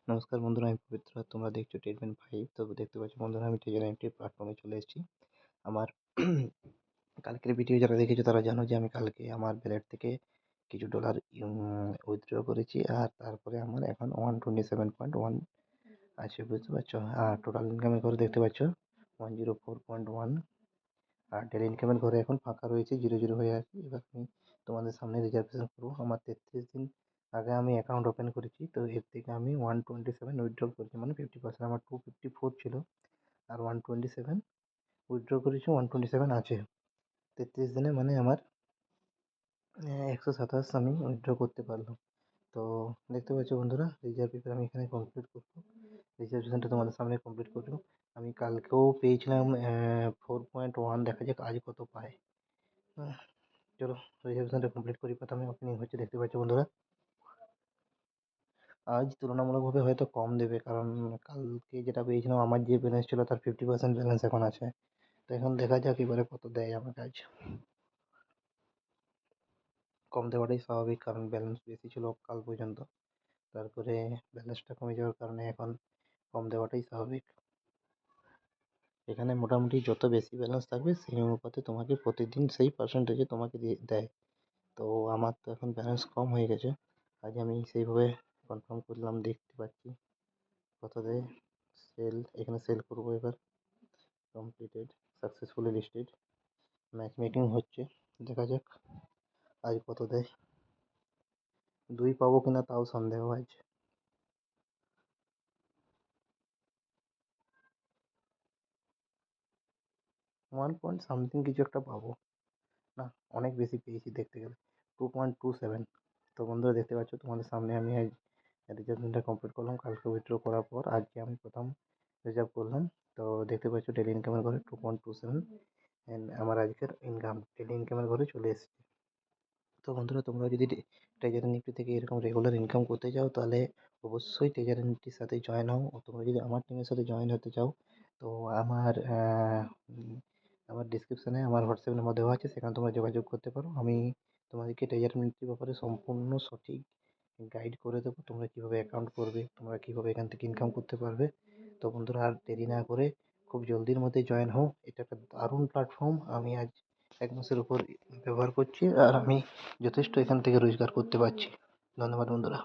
নমস্কার বন্ধুরা, আমি পবিত্র। আর তোমরা দেখছো ট্রিটমেন্ট 5। তো দেখতে পাচ্ছ বন্ধুরা, আমি ট্রেজার এমটি প্ল্যাটফর্মে চলে এসেছি। আমার কালকের ভিডিও যারা দেখেছো তারা জানো যে আমি কালকে আমার ব্যালেট থেকে কিছু ডলার উইথড্র করেছি। আর তারপরে আমার এখন 127.1 আছে, বুঝতে পারছো। আর টোটাল ইনকামের ঘরে দেখতে পাচ্ছ 104.1। আর ডেলি ইনকামের ঘরে এখন ফাঁকা রয়েছে, 0 হয়ে আছে। এবার আমি তোমাদের সামনে রিজার্ভেশন করবো। আমার 33 দিন আগে আমি অ্যাকাউন্ট ওপেন করেছি, তো এর থেকে আমি 127 উইথড্র করেছি, মানে 50%। আমার 254 ছিল, আর 127 উইথড্র করেছি, 127 আছে 33 দিনে, মানে আমার 127 আমি উইথড্র করতে পারলাম। তো দেখতে পাচ্ছ বন্ধুরা, রিজার্ভেশন আমি এখানে কমপ্লিট করবো। রিজার্ভেশনটা তোমাদের সামনে কমপ্লিট করবো। আমি কালকেও পেয়েছিলাম 4.1। দেখা যাক আজ কত পায়। চলো রিজার্ভেশনটা কমপ্লিট করি। প্রথমে ওপেনিং হচ্ছে, দেখতে পাচ্ছ বন্ধুরা। আজ তুলনামূলকভাবে হয়তো কম দেবে, কারণ কালকে যেটা পেয়েছিলাম আমার যে ব্যালেন্স ছিল তার 50% ব্যালেন্স এখন আছে। তো এখন দেখা যাক এবারে কত দেয় আমাকে আজ। কম দেওয়াটাই স্বাভাবিক, কারণ ব্যালেন্স বেশি ছিল কাল পর্যন্ত। তারপরে ব্যালেন্সটা কমে যাওয়ার কারণে এখন কম দেওয়াটাই স্বাভাবিক। এখানে মোটামুটি যত বেশি ব্যালেন্স থাকবে সেই অনুপাতে তোমাকে প্রতিদিন সেই পার্সেন্টেজে তোমাকে দেয়। তো আমার তো এখন ব্যালেন্স কম হয়ে গেছে। আজ আমি সেইভাবে কনফার্ম করলাম, দেখতে পাচ্ছি কত দেয়। এখানে সেল করবো এবার। Completed, successfully listed. Match making হচ্ছে, দেখা যাক আজ কত দেয়। 2 পাবো কিনা তাও সন্দেহ আজ। 1 পয়েন্ট সামথিং কিছু একটা পাবো। না, অনেক বেশি পেয়েছি দেখতে গেলে, 2.27। তো বন্ধুরা দেখতে পাচ্ছ তোমাদের সামনে আমি আজ রিজার্ভেশনটা কমপ্লিট করলাম। কালকে উইথড্র করার পর আজকে আমি প্রথম রিজার্ভ করলাম। তো দেখতে পাচ্ছ ডেলি ইনকামের ঘরে 2.27 আমার আজকের ইনকাম ডেলি ইনকামের ঘরে চলে এসেছে। তো বন্ধুরা, তোমরা যদি ট্রেজার নিফটি থেকে এরকম রেগুলার ইনকাম করতে চাও, তাহলে অবশ্যই ট্রেজার নিফটির সাথে জয়েন হও। তোমরা যদি আমার টিমের সাথে জয়েন হতে চাও, তো আমার আমার ডিসক্রিপশানে আমার হোয়াটসঅ্যাপ নাম্বার দেওয়া আছে, সেখানে তোমরা যোগাযোগ করতে পারো। আমি তোমাদেরকে ট্রেজার নিফটির ব্যাপারে সম্পূর্ণ সঠিক গাইড করে দেবো। তোমরা কীভাবে অ্যাকাউন্ট করবে, তোমরা কীভাবে এখান থেকে ইনকাম করতে পারবে। তো বন্ধুরা, আর দেরি না করে খুব জলদির মধ্যে জয়েন হও। এটা একটা দারুণ প্ল্যাটফর্ম। আমি আজ 1 মাসের উপর ব্যবহার করছি, আর আমি যথেষ্ট এখান থেকে রোজগার করতে পারছি। ধন্যবাদ বন্ধুরা।